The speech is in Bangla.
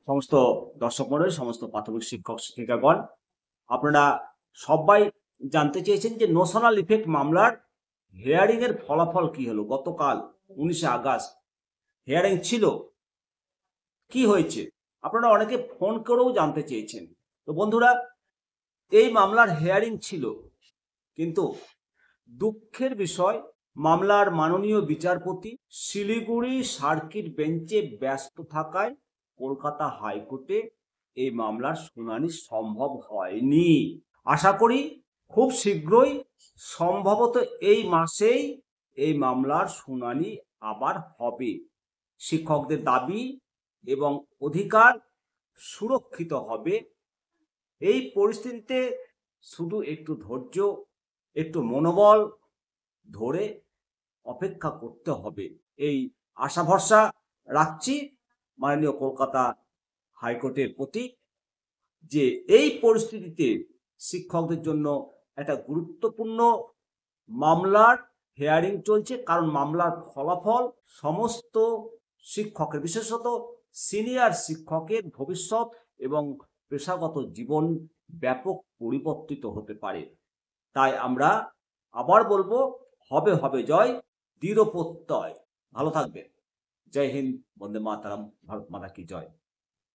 সমস্ত দর্শক মণ্ডলী, সমস্ত প্রাথমিক শিক্ষক শিক্ষিকাগণ, আপনারা সবাই জানতে চেয়েছেন যে নোশনাল ইফেক্ট মামলার হিয়ারিং এর ফলাফল কি হলো। গতকাল 19শে আগস্ট হিয়ারিং ছিল, কি হয়েছে আপনারা অনেকে ফোন করেও জানতে চেয়েছেন। তো বন্ধুরা, এই মামলার হিয়ারিং ছিল, কিন্তু দুঃখের বিষয় মামলার মাননীয় বিচারপতি শিলিগুড়ি সার্কিট বেঞ্চে ব্যস্ত থাকায় কলকাতা হাইকোর্টে এই মামলার শুনানি সম্ভব হয়নি। আশা করি খুব শীঘ্রই, সম্ভবত এই মাসেই এই মামলার শুনানি আবার হবে। শিক্ষকদের দাবি এবং অধিকার সুরক্ষিত হবে। এই পরিস্থিতিতে শুধু একটু ধৈর্য, একটু মনোবল ধরে অপেক্ষা করতে হবে। এই আশা ভরসা রাখছি মাননীয় কলকাতা হাইকোর্টের প্রতি, যে এই পরিস্থিতিতে শিক্ষকদের জন্য একটা গুরুত্বপূর্ণ মামলার হিয়ারিং চলছে, কারণ মামলার ফলাফল সমস্ত শিক্ষকের, বিশেষত সিনিয়র শিক্ষকের ভবিষ্যৎ এবং পেশাগত জীবন ব্যাপক পরিবর্তিত হতে পারে। তাই আমরা আবার বলবো, হবে হবে জয়, দৃঢ় প্রত্যয়। ভালো থাকবেন। জয় হিন্দ, বন্দে মাতরম, ভারত মাতা কি জয়।